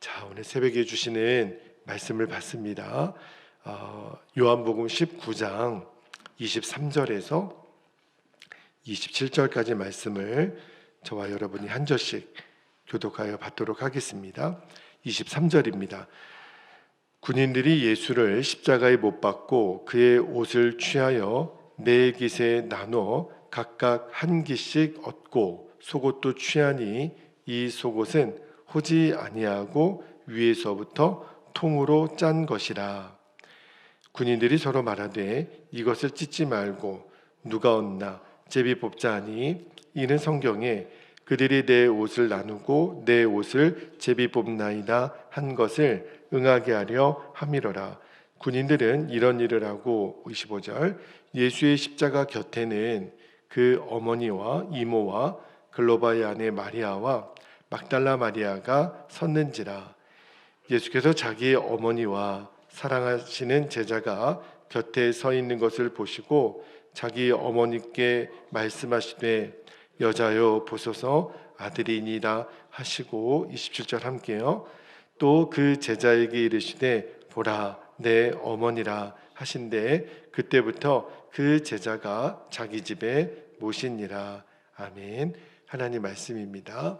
자, 오늘 새벽에 주시는 말씀을 받습니다. 요한복음 19장 23절에서 27절까지 말씀을 저와 여러분이 한 절씩 교독하여 받도록 하겠습니다. 23절입니다. 군인들이 예수를 십자가에 못 박고 그의 옷을 취하여 네 깃에 나눠 각각 한 깃씩 얻고 속옷도 취하니 이 속옷은 호지 아니하고 위에서부터 통으로 짠 것이라. 군인들이 서로 말하되 이것을 찢지 말고 누가 얻나 제비 뽑자 하니 이는 성경에 그들이 내 옷을 나누고 내 옷을 제비 뽑나이다 한 것을 응하게 하려 함이로라. 군인들은 이런 일을 하고 25절 예수의 십자가 곁에는 그 어머니와 이모와 글로바의 아내 마리아와 막달라 마리아가 섰는지라. 예수께서 자기의 어머니와 사랑하시는 제자가 곁에 서 있는 것을 보시고 자기 어머니께 말씀하시되 여자여 보소서 아들이니라 하시고 27절 함께요. 또 그 제자에게 이르시되 보라 내 어머니라 하신대 그때부터 그 제자가 자기 집에 모시니라. 아멘. 하나님 말씀입니다.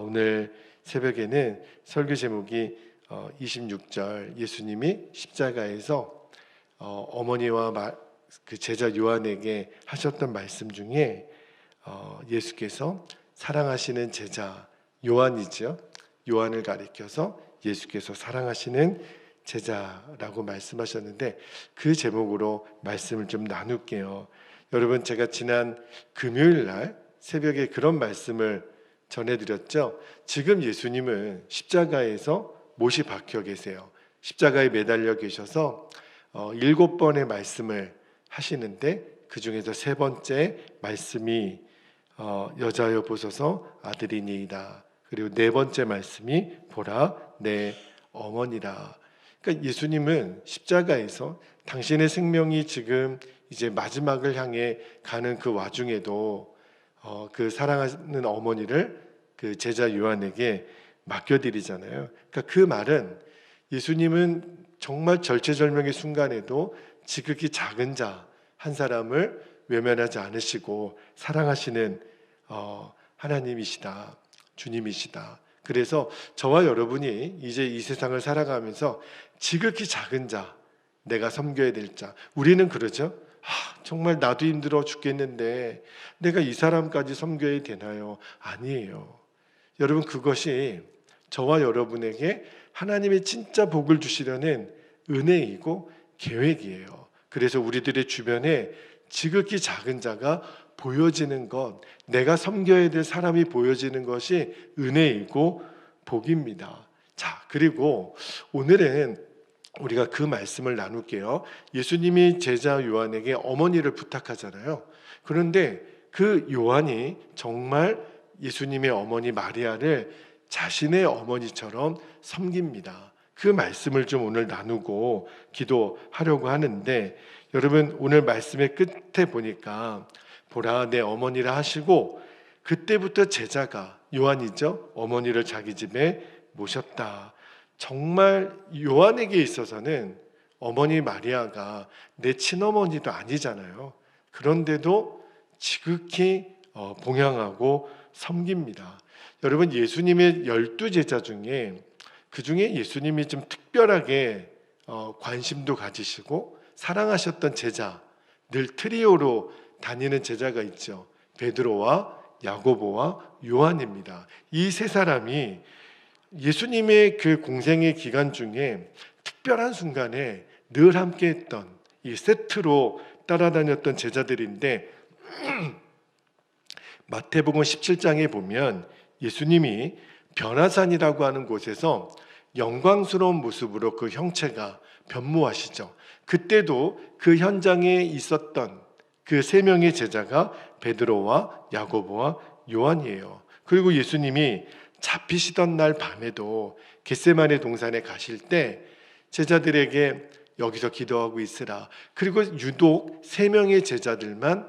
오늘 새벽에는 설교 제목이 26절 예수님이 십자가에서 어머니와 그 제자 요한에게 하셨던 말씀 중에 예수께서 사랑하시는 제자 요한이죠. 요한을 가리켜서 예수께서 사랑하시는 제자라고 말씀하셨는데 그 제목으로 말씀을 좀 나눌게요. 여러분, 제가 지난 금요일 날 새벽에 그런 말씀을 전해드렸죠. 지금 예수님은 십자가에서 못이 박혀 계세요. 십자가에 매달려 계셔서 7번의 말씀을 하시는데 그 중에서 3번째 말씀이 여자여 보소서 아들이니이다. 그리고 4번째 말씀이 보라 내 어머니라. 그러니까 예수님은 십자가에서 당신의 생명이 지금 이제 마지막을 향해 가는 그 와중에도 그 사랑하는 어머니를 그 제자 요한에게 맡겨드리잖아요. 그러니까 그 말은 예수님은 정말 절체절명의 순간에도 지극히 작은 자 한 사람을 외면하지 않으시고 사랑하시는 하나님이시다, 주님이시다. 그래서 저와 여러분이 이제 이 세상을 살아가면서 지극히 작은 자, 내가 섬겨야 될 자, 우리는 그러죠. 정말 나도 힘들어 죽겠는데 내가 이 사람까지 섬겨야 되나요? 아니에요. 여러분, 그것이 저와 여러분에게 하나님의 진짜 복을 주시려는 은혜이고 계획이에요. 그래서 우리들의 주변에 지극히 작은 자가 보여지는 것, 내가 섬겨야 될 사람이 보여지는 것이 은혜이고 복입니다. 자, 그리고 오늘은 우리가 그 말씀을 나눌게요. 예수님이 제자 요한에게 어머니를 부탁하잖아요. 그런데 그 요한이 정말 예수님의 어머니 마리아를 자신의 어머니처럼 섬깁니다. 그 말씀을 좀 오늘 나누고 기도하려고 하는데, 여러분, 오늘 말씀의 끝에 보니까 보라 내 어머니라 하시고 그때부터 제자가 요한이죠. 어머니를 자기 집에 모셨다. 정말 요한에게 있어서는 어머니 마리아가 내 친어머니도 아니잖아요. 그런데도 지극히 봉양하고 섬깁니다. 여러분, 예수님의 12제자 중에 그 중에 예수님이 좀 특별하게 관심도 가지시고 사랑하셨던 제자, 늘 트리오로 다니는 제자가 있죠. 베드로와 야고보와 요한입니다. 이 세 사람이 예수님의 그 공생의 기간 중에 특별한 순간에 늘 함께했던 이 세트로 따라다녔던 제자들인데 마태복음 17장에 보면 예수님이 변화산이라고 하는 곳에서 영광스러운 모습으로 그 형체가 변모하시죠. 그때도 그 현장에 있었던 그 3명의 제자가 베드로와 야고보와 요한이에요. 그리고 예수님이 잡히시던 날 밤에도 겟세마네 동산에 가실 때 제자들에게 여기서 기도하고 있으라. 그리고 유독 3명의 제자들만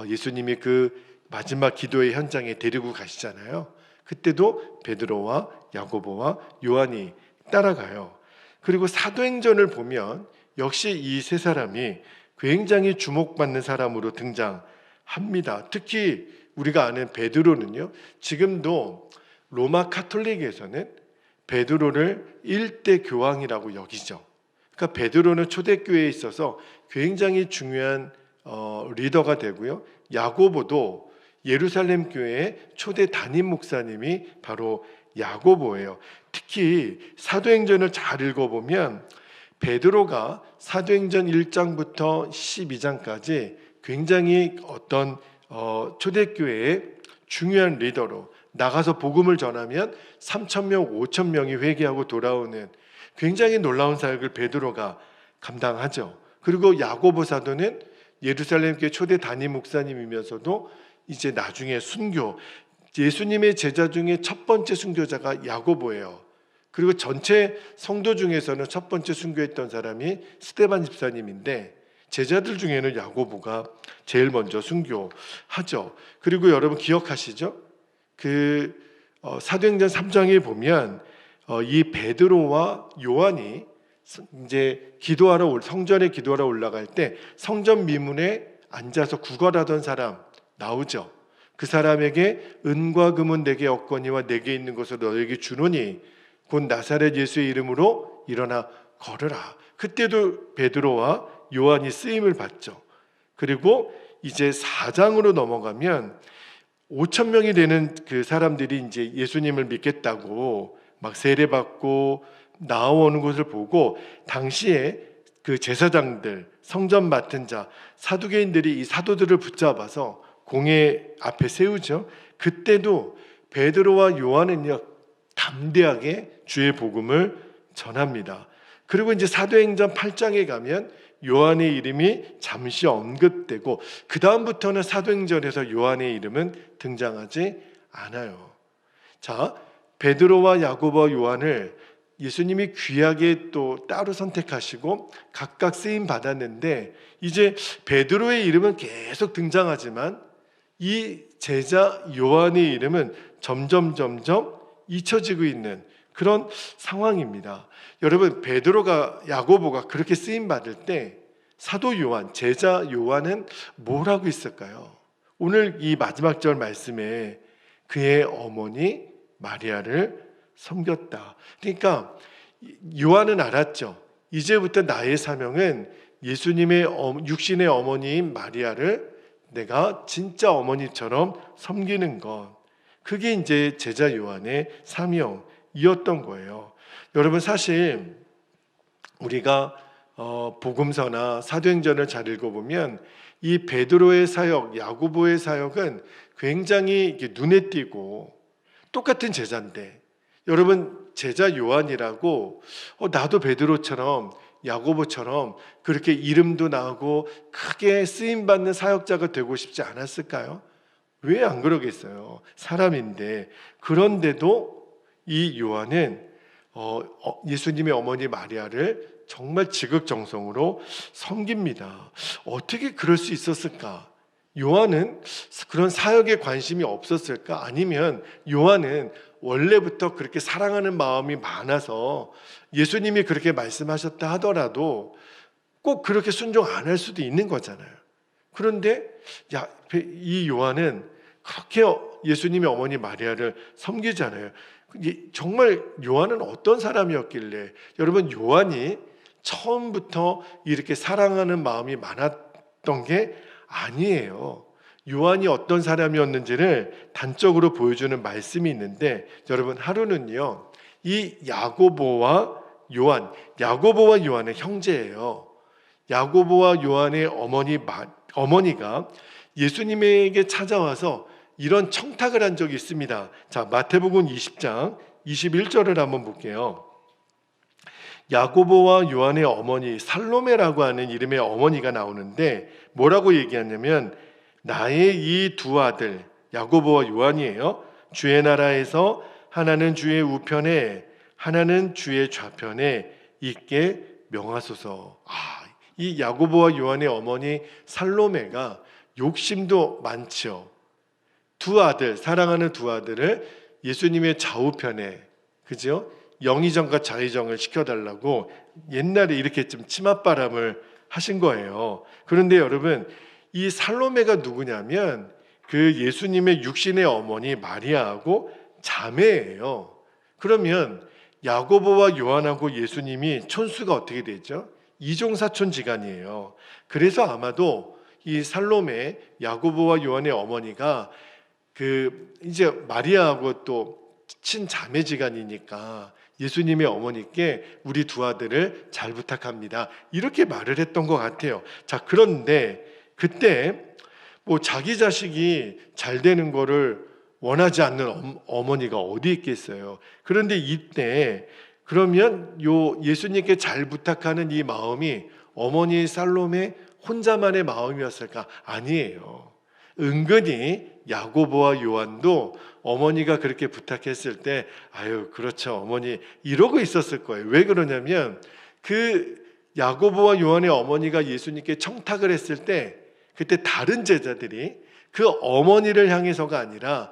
예수님이 그 마지막 기도의 현장에 데리고 가시잖아요. 그때도 베드로와 야고보와 요한이 따라가요. 그리고 사도행전을 보면 역시 이 세 사람이 굉장히 주목받는 사람으로 등장합니다. 특히 우리가 아는 베드로는요, 지금도 로마 카톨릭에서는 베드로를 일대 교황이라고 여기죠. 그러니까 베드로는 초대교회에 있어서 굉장히 중요한 리더가 되고요. 야고보도 예루살렘 교회의 초대 담임 목사님이 바로 야고보예요. 특히 사도행전을 잘 읽어보면 베드로가 사도행전 1장부터 12장까지 굉장히 어떤 초대교회의 중요한 리더로 나가서 복음을 전하면 3,000명, 5,000명이 회개하고 돌아오는 굉장히 놀라운 사역을 베드로가 감당하죠. 그리고 야고보 사도는 예루살렘 교회 초대 담임 목사님이면서도 이제 나중에 순교, 예수님의 제자 중에 첫 번째 순교자가 야고보예요. 그리고 전체 성도 중에서는 첫 번째 순교했던 사람이 스데반 집사님인데 제자들 중에는 야고보가 제일 먼저 순교하죠. 그리고 여러분 기억하시죠? 사도행전 3장에 보면 이 베드로와 요한이 이제 성전에 기도하러 올라갈 때 성전 미문에 앉아서 구걸하던 사람 나오죠. 그 사람에게 은과 금은 내게 없거니와 내게 있는 것을 너에게 주노니 곧 나사렛 예수의 이름으로 일어나 걸으라. 그때도 베드로와 요한이 쓰임을 받죠. 그리고 이제 4장으로 넘어가면 5,000명이 되는 그 사람들이 이제 예수님을 믿겠다고 막 세례받고 나오는 것을 보고 당시에 그 제사장들, 성전 맡은 자, 사두개인들이 이 사도들을 붙잡아서 공회 앞에 세우죠. 그때도 베드로와 요한은요 담대하게 주의 복음을 전합니다. 그리고 이제 사도행전 8장에 가면 요한의 이름이 잠시 언급되고 그 다음부터는 사도행전에서 요한의 이름은 등장하지 않아요. 자, 베드로와 야고보와 요한을 예수님이 귀하게 또 따로 선택하시고 각각 쓰임 받았는데 이제 베드로의 이름은 계속 등장하지만 이 제자 요한의 이름은 점점 잊혀지고 있는 그런 상황입니다. 여러분, 베드로가 야고보가 그렇게 쓰임 받을 때 사도 요한, 제자 요한은 뭘 하고 있을까요? 오늘 이 마지막 절 말씀에 그의 어머니 마리아를 섬겼다. 그러니까 요한은 알았죠. 이제부터 나의 사명은 예수님의 육신의 어머니인 마리아를 내가 진짜 어머니처럼 섬기는 것. 그게 이제 제자 요한의 사명이었던 거예요. 여러분, 사실 우리가 복음서나 사도행전을 잘 읽어보면 이 베드로의 사역, 야고보의 사역은 굉장히 눈에 띄고 똑같은 제자인데 여러분, 제자 요한이라고 나도 베드로처럼 야고보처럼 그렇게 이름도 나고 크게 쓰임받는 사역자가 되고 싶지 않았을까요? 왜 안 그러겠어요? 사람인데. 그런데도 이 요한은 예수님의 어머니 마리아를 정말 지극정성으로 섬깁니다. 어떻게 그럴 수 있었을까? 요한은 그런 사역에 관심이 없었을까? 아니면 요한은 원래부터 그렇게 사랑하는 마음이 많아서 예수님이 그렇게 말씀하셨다 하더라도 꼭 그렇게 순종 안 할 수도 있는 거잖아요. 그런데 이 요한은 그렇게 예수님의 어머니 마리아를 섬기잖아요. 정말 요한은 어떤 사람이었길래, 여러분, 요한이 처음부터 이렇게 사랑하는 마음이 많았던 게 아니에요. 요한이 어떤 사람이었는지를 단적으로 보여주는 말씀이 있는데, 여러분, 하루는요 이 야고보와 요한은 형제예요. 야고보와 요한의 어머니가 예수님에게 찾아와서 이런 청탁을 한 적이 있습니다. 자, 마태복음 20장 21절을 한번 볼게요. 야고보와 요한의 어머니 살로메라고 하는 이름의 어머니가 나오는데 뭐라고 얘기하냐면, 나의 이 두 아들 야고보와 요한이에요. 주의 나라에서 하나는 주의 우편에 하나는 주의 좌편에 있게 명하소서. 이 야고보와 요한의 어머니 살로메가 욕심도 많죠. 사랑하는 두 아들을 예수님의 좌우편에, 그죠? 영의정과 좌의정을 시켜달라고 옛날에 이렇게 좀 치맛바람을 하신 거예요. 그런데 여러분, 이 살로메가 누구냐면 그 예수님의 육신의 어머니 마리아하고 자매예요. 그러면 야고보와 요한하고 예수님이 촌수가 어떻게 되죠? 이종사촌지간이에요. 그래서 아마도 이 살로메, 야고보와 요한의 어머니가 그 이제 마리아하고 또 친자매지간이니까 예수님의 어머니께 우리 두 아들을 잘 부탁합니다, 이렇게 말을 했던 것 같아요. 자, 그런데 그때 뭐 자기 자식이 잘 되는 거를 원하지 않는 어머니가 어디 있겠어요. 그런데 이때 그러면 요 예수님께 잘 부탁하는 이 마음이 어머니 살로메 혼자만의 마음이었을까? 아니에요. 은근히 야고보와 요한도 어머니가 그렇게 부탁했을 때 아유 그렇죠 어머니 이러고 있었을 거예요. 왜 그러냐면 그 야고보와 요한의 어머니가 예수님께 청탁을 했을 때 그때 다른 제자들이 그 어머니를 향해서가 아니라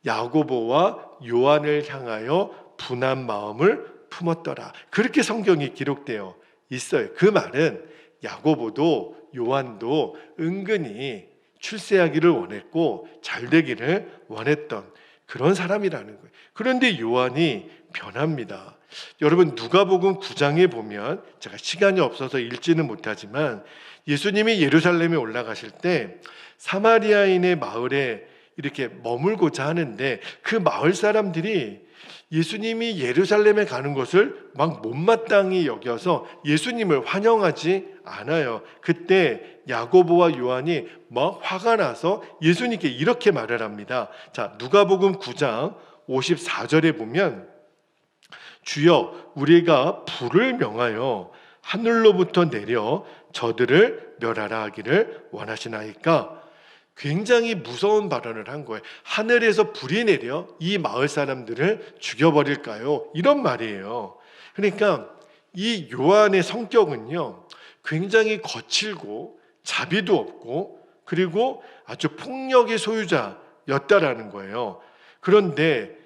야고보와 요한을 향하여 분한 마음을 품었더라, 그렇게 성경이 기록되어 있어요. 그 말은 야고보도 요한도 은근히 출세하기를 원했고 잘 되기를 원했던 그런 사람이라는 거예요. 그런데 요한이 변합니다. 여러분 누가복음 9장에 보면, 제가 시간이 없어서 읽지는 못하지만 예수님이 예루살렘에 올라가실 때 사마리아인의 마을에 이렇게 머물고자 하는데 그 마을 사람들이 예수님이 예루살렘에 가는 것을 막 못마땅히 여겨서 예수님을 환영하지 않아요. 그때 야고보와 요한이 막 화가 나서 예수님께 이렇게 말을 합니다. 자, 누가복음 9장 54절에 보면 주여 우리가 불을 명하여 하늘로부터 내려 저들을 멸하라 하기를 원하시나이까? 굉장히 무서운 발언을 한 거예요. 하늘에서 불이 내려 이 마을 사람들을 죽여버릴까요? 이런 말이에요. 그러니까 이 요한의 성격은요 굉장히 거칠고 자비도 없고 그리고 아주 폭력의 소유자였다라는 거예요. 그런데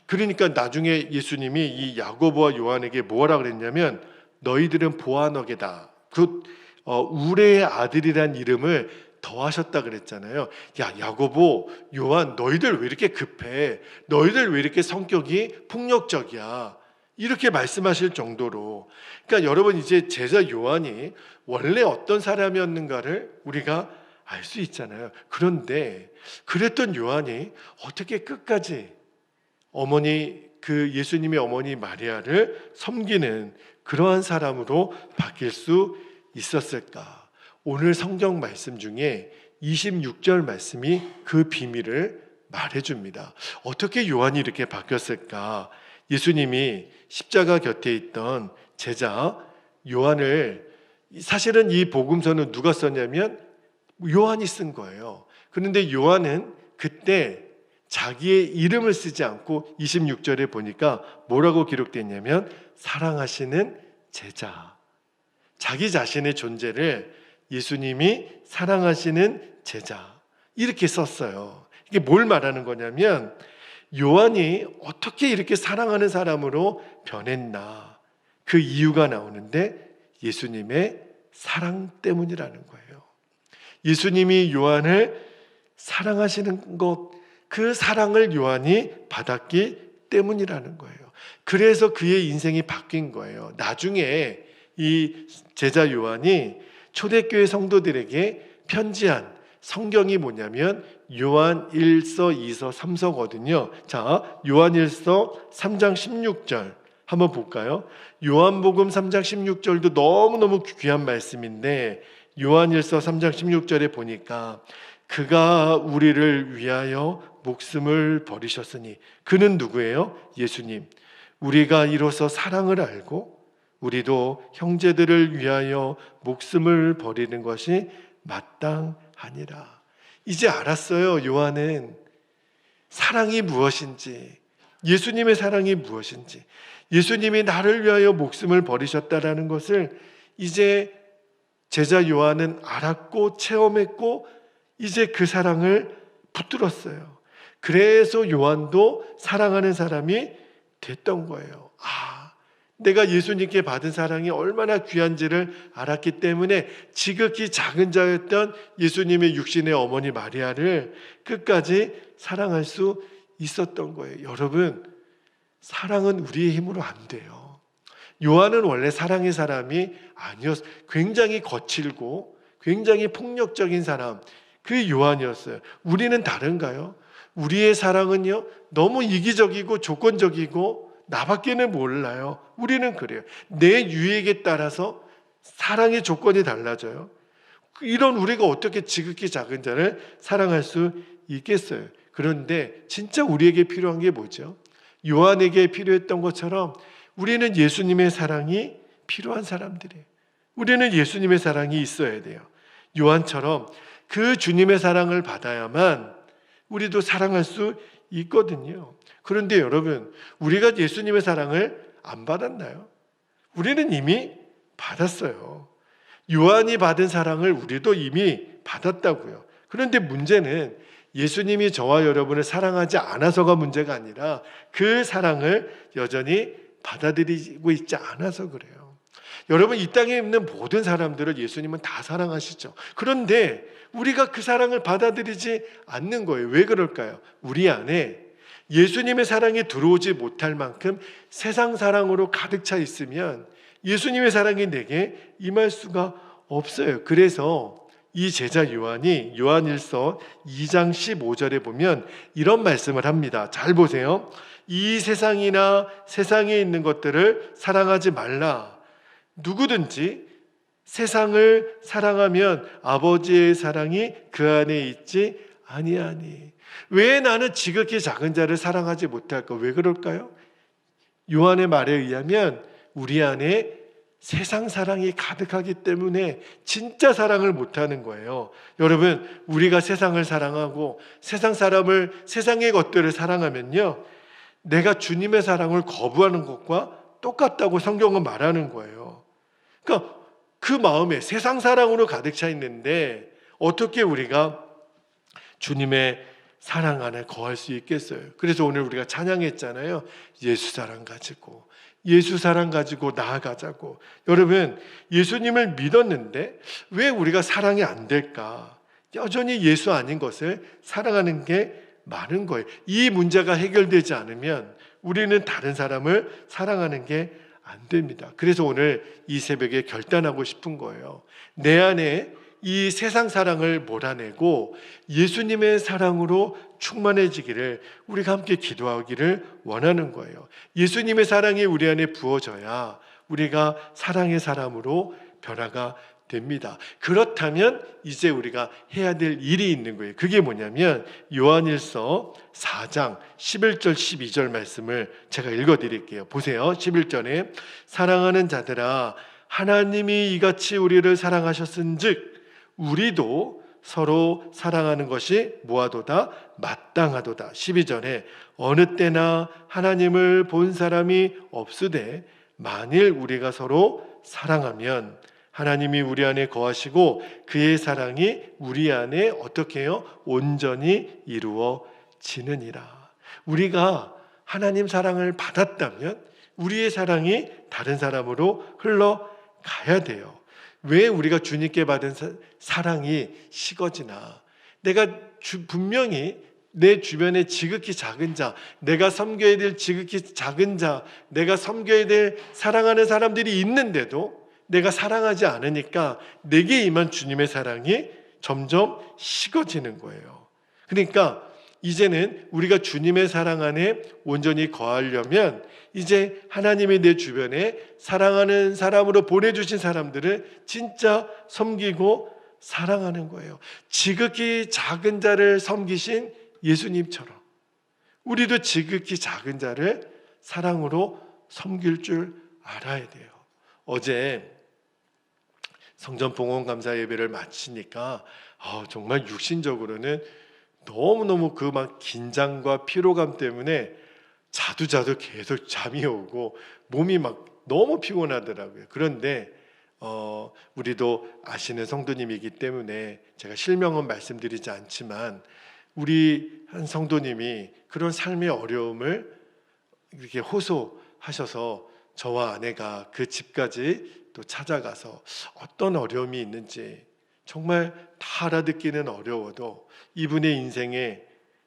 그러니까 나중에 예수님이 이 야고보와 요한에게 뭐라 그랬냐면 너희들은 보아너게다, 그 우레의 아들이란 이름을 더하셨다 그랬잖아요. 야 야고보, 요한 너희들 왜 이렇게 급해? 너희들 왜 이렇게 성격이 폭력적이야? 이렇게 말씀하실 정도로. 그러니까 여러분 이제 제자 요한이 원래 어떤 사람이었는가를 우리가 알 수 있잖아요. 그런데 그랬던 요한이 어떻게 끝까지 어머니 그 예수님의 어머니 마리아를 섬기는 그러한 사람으로 바뀔 수 있었을까? 오늘 성경 말씀 중에 26절 말씀이 그 비밀을 말해줍니다. 어떻게 요한이 이렇게 바뀌었을까? 예수님이 십자가 곁에 있던 제자 요한을, 사실은 이 복음서는 누가 썼냐면 요한이 쓴 거예요. 그런데 요한은 그때 자기의 이름을 쓰지 않고 26절에 보니까 뭐라고 기록됐냐면 사랑하시는 제자, 자기 자신의 존재를 예수님이 사랑하시는 제자 이렇게 썼어요. 이게 뭘 말하는 거냐면 요한이 어떻게 이렇게 사랑하는 사람으로 변했나, 그 이유가 나오는데 예수님의 사랑 때문이라는 거예요. 예수님이 요한을 사랑하시는 것, 그 사랑을 요한이 받았기 때문이라는 거예요. 그래서 그의 인생이 바뀐 거예요. 나중에 이 제자 요한이 초대교회 성도들에게 편지한 성경이 뭐냐면 요한 1서, 2서, 3서거든요. 자, 요한 1서 3장 16절 한번 볼까요? 요한복음 3장 16절도 너무너무 귀한 말씀인데 요한 1서 3장 16절에 보니까 그가 우리를 위하여 목숨을 버리셨으니, 그는 누구예요? 예수님. 우리가 이로써 사랑을 알고 우리도 형제들을 위하여 목숨을 버리는 것이 마땅하니라. 이제 알았어요. 요한은 사랑이 무엇인지, 예수님의 사랑이 무엇인지, 예수님이 나를 위하여 목숨을 버리셨다라는 것을 이제 제자 요한은 알았고 체험했고 이제 그 사랑을 붙들었어요. 그래서 요한도 사랑하는 사람이 됐던 거예요. 내가 예수님께 받은 사랑이 얼마나 귀한지를 알았기 때문에 지극히 작은 자였던 예수님의 육신의 어머니 마리아를 끝까지 사랑할 수 있었던 거예요. 여러분, 사랑은 우리의 힘으로 안 돼요. 요한은 원래 사랑의 사람이 아니었어요. 굉장히 거칠고 굉장히 폭력적인 사람, 그 요한이었어요. 우리는 다른가요? 우리의 사랑은요, 너무 이기적이고 조건적이고 나밖에는 몰라요. 우리는 그래요. 내 유익에 따라서 사랑의 조건이 달라져요. 이런 우리가 어떻게 지극히 작은 자를 사랑할 수 있겠어요? 그런데 진짜 우리에게 필요한 게 뭐죠? 요한에게 필요했던 것처럼 우리는 예수님의 사랑이 필요한 사람들이에요. 우리는 예수님의 사랑이 있어야 돼요. 요한처럼 그 주님의 사랑을 받아야만 우리도 사랑할 수 있거든요. 그런데 여러분, 우리가 예수님의 사랑을 안 받았나요? 우리는 이미 받았어요. 요한이 받은 사랑을 우리도 이미 받았다고요. 그런데 문제는 예수님이 저와 여러분을 사랑하지 않아서가 문제가 아니라 그 사랑을 여전히 받아들이고 있지 않아서 그래요. 여러분, 이 땅에 있는 모든 사람들을 예수님은 다 사랑하시죠. 그런데 우리가 그 사랑을 받아들이지 않는 거예요. 왜 그럴까요? 우리 안에 예수님의 사랑이 들어오지 못할 만큼 세상 사랑으로 가득 차 있으면 예수님의 사랑이 내게 임할 수가 없어요. 그래서 이 제자 요한이 요한일서 2장 15절에 보면 이런 말씀을 합니다. 잘 보세요. 이 세상이나 세상에 있는 것들을 사랑하지 말라. 누구든지 세상을 사랑하면 아버지의 사랑이 그 안에 있지 아니하니. 왜 나는 지극히 작은 자를 사랑하지 못할까? 왜 그럴까요? 요한의 말에 의하면 우리 안에 세상 사랑이 가득하기 때문에 진짜 사랑을 못하는 거예요. 여러분, 우리가 세상을 사랑하고 세상 사람을, 세상의 것들을 사랑하면요, 내가 주님의 사랑을 거부하는 것과 똑같다고 성경은 말하는 거예요. 그러니까 그 마음에 세상 사랑으로 가득 차 있는데 어떻게 우리가 주님의 사랑 안에 거할 수 있겠어요? 그래서 오늘 우리가 찬양했잖아요. 예수 사랑 가지고 나아가자고. 여러분, 예수님을 믿었는데 왜 우리가 사랑이 안 될까? 여전히 예수 아닌 것을 사랑하는 게 많은 거예요. 이 문제가 해결되지 않으면 우리는 다른 사람을 사랑하는 게 안 됩니다. 그래서 오늘 이 새벽에 결단하고 싶은 거예요. 내 안에 이 세상 사랑을 몰아내고 예수님의 사랑으로 충만해지기를 우리가 함께 기도하기를 원하는 거예요. 예수님의 사랑이 우리 안에 부어져야 우리가 사랑의 사람으로 변화가 됩니다. 그렇다면 이제 우리가 해야 될 일이 있는 거예요. 그게 뭐냐면 요한일서 4장 11절 12절 말씀을 제가 읽어드릴게요. 보세요. 11절에 사랑하는 자들아, 하나님이 이같이 우리를 사랑하셨은즉 우리도 서로 사랑하는 것이 뭐하도다? 마땅하도다. 12절에 어느 때나 하나님을 본 사람이 없으되 만일 우리가 서로 사랑하면 하나님이 우리 안에 거하시고 그의 사랑이 우리 안에 어떻게 해요? 온전히 이루어지느니라. 우리가 하나님 사랑을 받았다면 우리의 사랑이 다른 사람으로 흘러가야 돼요. 왜 우리가 주님께 받은 사랑이 식어지나? 내가 분명히 내 주변에 지극히 작은 자, 내가 섬겨야 될 지극히 작은 자, 내가 섬겨야 될 사랑하는 사람들이 있는데도 내가 사랑하지 않으니까 내게 임한 주님의 사랑이 점점 식어지는 거예요. 그러니까 이제는 우리가 주님의 사랑 안에 온전히 거하려면 이제 하나님이 내 주변에 사랑하는 사람으로 보내주신 사람들을 진짜 섬기고 사랑하는 거예요. 지극히 작은 자를 섬기신 예수님처럼 우리도 지극히 작은 자를 사랑으로 섬길 줄 알아야 돼요. 어제 성전 봉헌 감사 예배를 마치니까 정말 육신적으로는 너무너무 그 막 긴장과 피로감 때문에 자도 계속 잠이 오고 몸이 막 너무 피곤하더라고요. 그런데 우리도 아시는 성도님이기 때문에 제가 실명은 말씀드리지 않지만 우리 한 성도님이 그런 삶의 어려움을 이렇게 호소하셔서 저와 아내가 그 집까지 또 찾아가서 어떤 어려움이 있는지 정말 다 알아듣기는 어려워도 이분의 인생에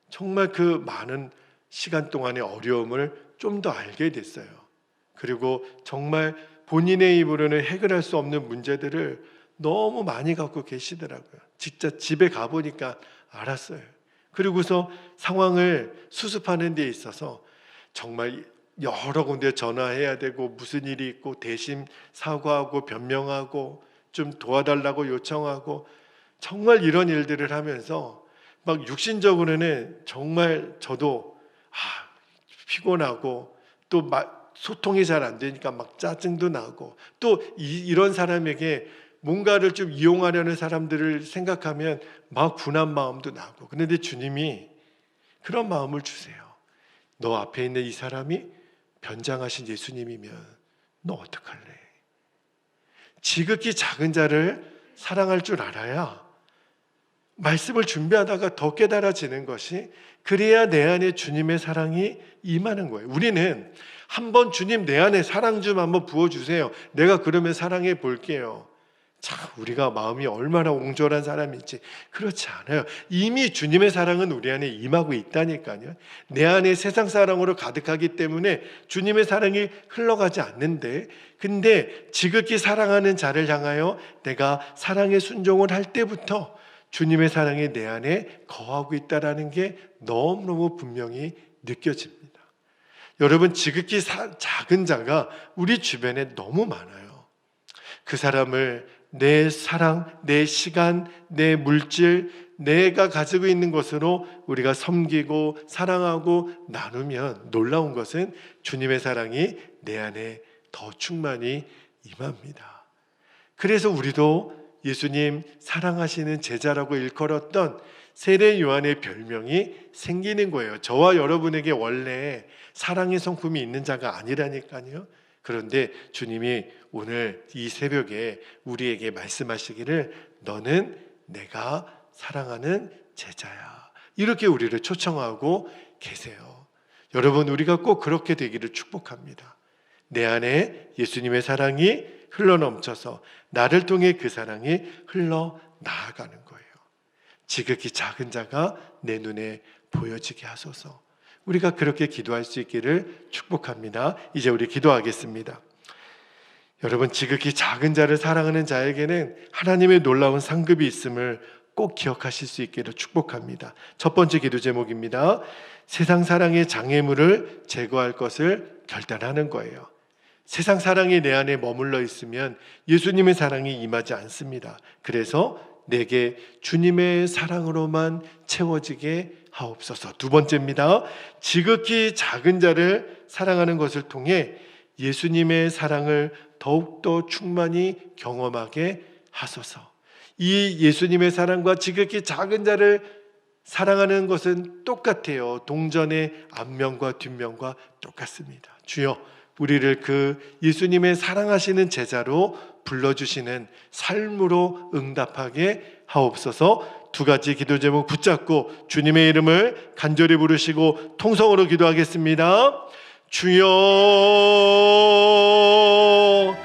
정말 그 많은 시간 동안의 어려움을 좀 더 알게 됐어요. 그리고 정말 본인의 입으로는 해결할 수 없는 문제들을 너무 많이 갖고 계시더라고요. 진짜 집에 가보니까 알았어요. 그리고서 상황을 수습하는 데 있어서 정말 여러 군데 전화해야 되고 무슨 일이 있고 대신 사과하고 변명하고 좀 도와달라고 요청하고 정말 이런 일들을 하면서 막 육신적으로는 정말 저도 피곤하고 또 소통이 잘 안 되니까 막 짜증도 나고 또 이런 사람에게 뭔가를 좀 이용하려는 사람들을 생각하면 막 분한 마음도 나고. 그런데 주님이 그런 마음을 주세요. 너 앞에 있는 이 사람이 변장하신 예수님이면 너 어떡할래? 지극히 작은 자를 사랑할 줄 알아야 말씀을 준비하다가 더 깨달아지는 것이, 그래야 내 안에 주님의 사랑이 임하는 거예요. 우리는 한번 주님 내 안에 사랑 좀 한번 부어주세요. 내가 그러면 사랑해 볼게요. 참 우리가 마음이 얼마나 옹졸한 사람인지. 그렇지 않아요. 이미 주님의 사랑은 우리 안에 임하고 있다니까요. 내 안에 세상 사랑으로 가득하기 때문에 주님의 사랑이 흘러가지 않는데, 근데 지극히 사랑하는 자를 향하여 내가 사랑의 순종을 할 때부터 주님의 사랑이 내 안에 거하고 있다는 게 너무너무 분명히 느껴집니다. 여러분, 지극히 작은 자가 우리 주변에 너무 많아요. 그 사람을 내 사랑, 내 시간, 내 물질, 내가 가지고 있는 것으로 우리가 섬기고 사랑하고 나누면 놀라운 것은 주님의 사랑이 내 안에 더 충만히 임합니다. 그래서 우리도 예수님 사랑하시는 제자라고 일컬었던 세례 요한의 별명이 생기는 거예요. 저와 여러분에게 원래 사랑의 성품이 있는 자가 아니라니까요. 그런데 주님이 오늘 이 새벽에 우리에게 말씀하시기를 너는 내가 사랑하는 제자야, 이렇게 우리를 초청하고 계세요. 여러분, 우리가 꼭 그렇게 되기를 축복합니다. 내 안에 예수님의 사랑이 흘러넘쳐서 나를 통해 그 사랑이 흘러나아가는 거예요. 지극히 작은 자가 내 눈에 보여지게 하소서. 우리가 그렇게 기도할 수 있기를 축복합니다. 이제 우리 기도하겠습니다. 여러분, 지극히 작은 자를 사랑하는 자에게는 하나님의 놀라운 상급이 있음을 꼭 기억하실 수 있기를 축복합니다. 첫 번째 기도 제목입니다. 세상 사랑의 장애물을 제거할 것을 결단하는 거예요. 세상 사랑이 내 안에 머물러 있으면 예수님의 사랑이 임하지 않습니다. 그래서 내게 주님의 사랑으로만 채워지게 하옵소서. 두 번째입니다. 지극히 작은 자를 사랑하는 것을 통해 예수님의 사랑을 더욱더 충만히 경험하게 하소서. 이 예수님의 사랑과 지극히 작은 자를 사랑하는 것은 똑같아요. 동전의 앞면과 뒷면과 똑같습니다. 주여, 우리를 그 예수님의 사랑하시는 제자로 불러주시는 삶으로 응답하게 하옵소서. 두 가지 기도 제목 붙잡고 주님의 이름을 간절히 부르시고 통성으로 기도하겠습니다. 주여